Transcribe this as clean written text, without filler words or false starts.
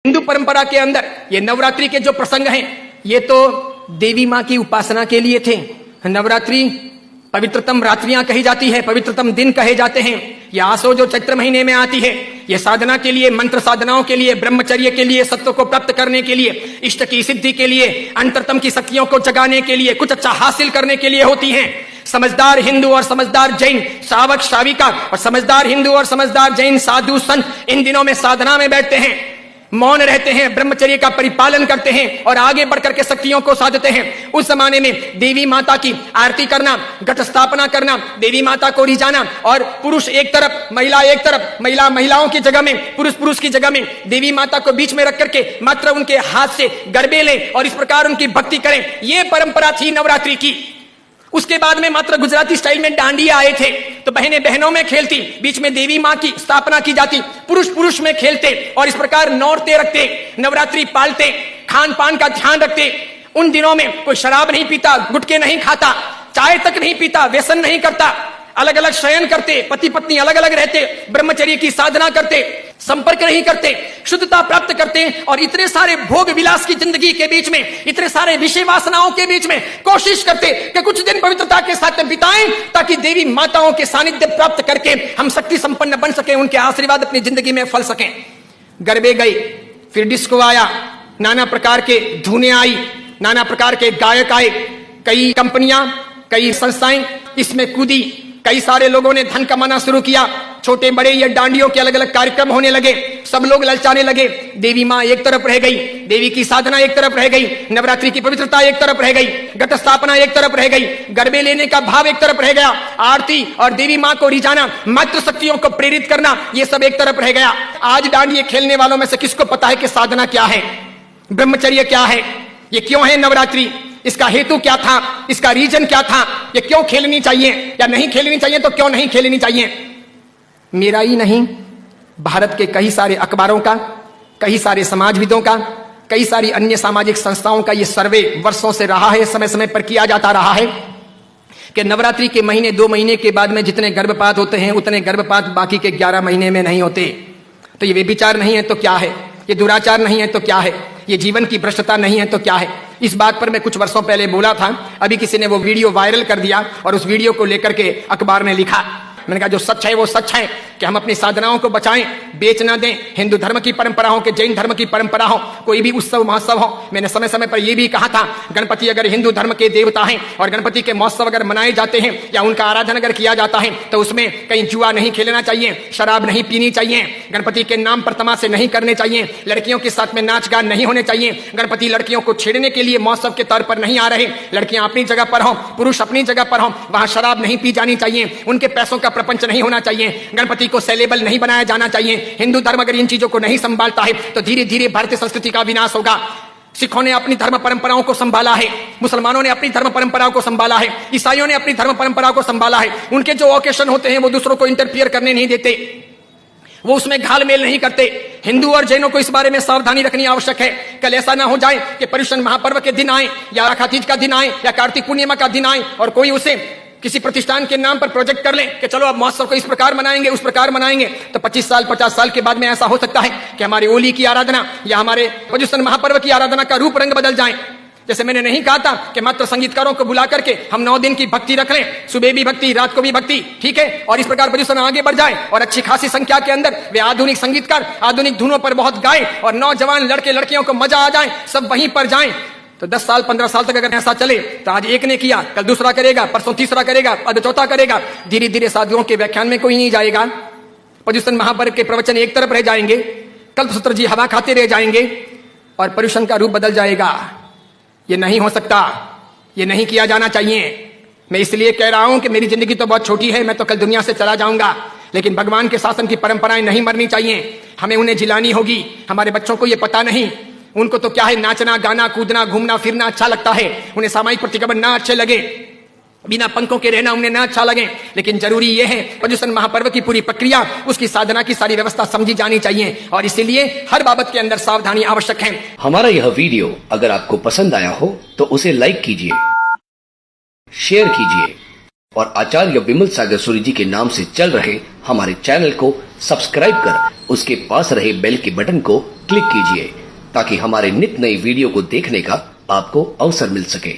हिंदू परंपरा के अंदर ये नवरात्रि के जो प्रसंग हैं, ये तो देवी मां की उपासना के लिए थे। नवरात्रि पवित्रतम रात्रियां कही जाती है, पवित्रतम दिन कहे जाते हैं। ये आसो जो चैत्र महीने में आती है, ये साधना के लिए, मंत्र साधनाओं के लिए, ब्रह्मचर्य के लिए, सत्व को प्राप्त करने के लिए, इष्ट की सिद्धि के लिए, अंतरतम की शक्तियों को जगाने के लिए, कुछ अच्छा हासिल करने के लिए होती हैं। समझदार हिंदू और समझदार जैन श्रावक श्राविका और समझदार हिंदू और समझदार जैन साधु संत इन दिनों में साधना में बैठते हैं, मौन रहते हैं, ब्रह्मचर्य का परिपालन करते हैं और आगे बढ़कर के शक्तियों को साधते हैं। उस जमाने में देवी माता की आरती करना, घट स्थापना करना, देवी माता को रिझाना और पुरुष एक तरफ, महिला एक तरफ, महिलाओं की जगह में, पुरुष की जगह में, देवी माता को बीच में रख करके मात्र उनके हाथ से गरबे लें और इस प्रकार उनकी भक्ति करें। यह परंपरा थी नवरात्रि की। उसके बाद में मात्र गुजराती स्टाइल में डांडिया आए थे, तो बहनें बहनों में खेलती, बीच में देवी मां की स्थापना की जाती, पुरुष में खेलते और इस प्रकार नौरते रखते, नवरात्रि पालते, खान पान का ध्यान रखते। उन दिनों में कोई शराब नहीं पीता, गुटखे नहीं खाता, चाय तक नहीं पीता, व्यसन नहीं करता, अलग अलग शयन करते, पति पत्नी अलग अलग रहते, ब्रह्मचर्य की साधना करते, संपर्क नहीं करते, शुद्धता प्राप्त करते और इतने सारे भोग विलास की जिंदगी के बीच में, इतने सारे विषय वासनाओं के बीच में कोशिश करते कि कुछ दिन पवित्रता के साथ बिताएं ताकि देवी माताओं के सानिध्य प्राप्त करके हम शक्ति संपन्न बन सके, उनके आशीर्वाद अपनी जिंदगी में फल सकें। गरबे गए, फिर डिस्को आया, नाना प्रकार के धुनें आई, नाना प्रकार के गायक आए, कई कंपनियां, कई संस्थाएं इसमें कूदी, कई सारे लोगों ने धन कमाना शुरू किया, छोटे बड़े ये डांडियों के अलग अलग कार्यक्रम होने लगे, सब लोग ललचाने लगे। देवी मां एक तरफ रह गई, देवी की साधना एक तरफ रह गई, नवरात्रि की पवित्रता एक तरफ रह गई, घट स्थापना एक तरफ रह गई, गरबे लेने का भाव एक तरफ रह गया, आरती और देवी मां को रिझाना, मातृ शक्तियों को प्रेरित करना, ये सब एक तरफ रह गया। आज डांडिये खेलने वालों में से किसको पता है कि साधना क्या है, ब्रह्मचर्य क्या है, ये क्यों है नवरात्रि, इसका हेतु क्या था, इसका रीजन क्या था, ये क्यों खेलनी चाहिए या नहीं खेलनी चाहिए, तो क्यों नहीं खेलनी चाहिए। मेरा ही नहीं, भारत के कई सारे अखबारों का, कई सारे समाजविदों का, कई सारी अन्य सामाजिक संस्थाओं का यह सर्वे वर्षों से रहा है, समय समय पर किया जाता रहा है कि नवरात्रि के महीने 2 महीने के बाद में जितने गर्भपात होते हैं उतने गर्भपात बाकी के 11 महीने में नहीं होते। तो ये व्यभिचार नहीं है तो क्या है, ये दुराचार नहीं है तो क्या है, ये जीवन की भ्रष्टता नहीं है तो क्या है। इस बात पर मैं कुछ वर्षों पहले बोला था, अभी किसी ने वो वीडियो वायरल कर दिया और उस वीडियो को लेकर के अखबार ने लिखा। मैंने कहा जो सच है वो सच है कि हम अपनी साधनाओं को बचाएं, बेच ना दें। हिंदू धर्म की परंपरा हो कि जैन धर्म की परंपरा हो, कोई भी उत्सव महोत्सव हो, मैंने समय समय पर यह भी कहा था गणपति अगर हिंदू धर्म के देवता हैं और गणपति के महोत्सव अगर मनाए जाते हैं या उनका आराधन अगर किया जाता है तो उसमें कहीं जुआ नहीं खेलना चाहिए, शराब नहीं पीनी चाहिए, गणपति के नाम पर तमाशे नहीं करने चाहिए, लड़कियों के साथ में नाच गान नहीं होने चाहिए, गणपति लड़कियों को छेड़ने के लिए महोत्सव के तौर पर नहीं आ रहे, लड़कियां अपनी जगह पर हो, पुरुष अपनी जगह पर हो, वहां शराब नहीं पी जानी चाहिए, उनके पैसों का प्रपंच नहीं होना चाहिए, गणपति को सेलेबल नहीं बनाया जाना चाहिए। हिंदू धर्म अगर इन चीजों को नहीं संभालता है तो धीरे धीरे भारतीय संस्कृति का विनाश होगा। सिखों ने अपनी धर्म परंपराओं को संभाला है, मुसलमानों ने अपनी धर्म परंपराओं को संभाला है, ईसाइयों ने अपनी धर्म परंपराओं को संभाला है। उनके जो ओकेशन होते हैं वो दूसरों को इंटरफियर करने नहीं देते, वो उसमें घालमेल नहीं करते। हिंदू और जैनों को इस बारे में सावधानी रखनी आवश्यक है। कल ऐसा ना हो जाए कि पर्युषण महापर्व के दिन आए या राखातीज का दिन आए या कार्तिक पूर्णिमा का दिन आए और कोई उसे किसी प्रतिष्ठान के नाम पर प्रोजेक्ट कर ले कि चलो अब महोत्सव को इस प्रकार मनाएंगे, उस प्रकार मनाएंगे, तो 25 साल 50 साल के बाद में ऐसा हो सकता है कि हमारी होली की आराधना या हमारे पर्युषण महापर्व की आराधना का रूप रंग बदल जाए। जैसे मैंने नहीं कहा था कि मात्र संगीतकारों को बुला करके हम 9 दिन की भक्ति रख लें, सुबह भी भक्ति, रात को भी भक्ति, ठीक है, और इस प्रकार पर्युषण आगे बढ़ जाए और अच्छी खासी संख्या के अंदर वे आधुनिक संगीतकार आधुनिक धुनों पर बहुत गाएं और नौजवान लड़के लड़कियों को मजा आ जाए, सब वहीं पर जाएं। तो 10 साल 15 साल तक अगर ऐसा चले तो आज एक ने किया, कल दूसरा करेगा, परसों तीसरा करेगा, अब चौथा करेगा, धीरे धीरे साधुओं के व्याख्यान में कोई नहीं जाएगा, पर्युषण महापर्व के प्रवचन एक तरफ रह जाएंगे, कल्पसूत्र जी हवा खाते रह जाएंगे और पर्युषण का रूप बदल जाएगा। ये नहीं हो सकता, ये नहीं किया जाना चाहिए। मैं इसलिए कह रहा हूं कि मेरी जिंदगी तो बहुत छोटी है, मैं तो कल दुनिया से चला जाऊंगा, लेकिन भगवान के शासन की परंपराएं नहीं मरनी चाहिए, हमें उन्हें जिलानी होगी। हमारे बच्चों को ये पता नहीं, उनको तो क्या है, नाचना गाना कूदना घूमना फिरना अच्छा लगता है, उन्हें सामाजिक प्रतिक्रमण ना अच्छे लगे, बिना पंखों के रहना उन्हें ना अच्छा लगे, लेकिन जरूरी यह है पर्युषण महापर्व की पूरी प्रक्रिया, उसकी साधना की सारी व्यवस्था समझी जानी चाहिए और इसीलिए हर बाबत के अंदर सावधानी आवश्यक है। हमारा यह वीडियो अगर आपको पसंद आया हो तो उसे लाइक कीजिए, शेयर कीजिए और आचार्य विमल सागर सूरी जी के नाम से चल रहे हमारे चैनल को सब्सक्राइब कर उसके पास रहे बेल के बटन को क्लिक कीजिए ताकि हमारे नित नई वीडियो को देखने का आपको अवसर मिल सके।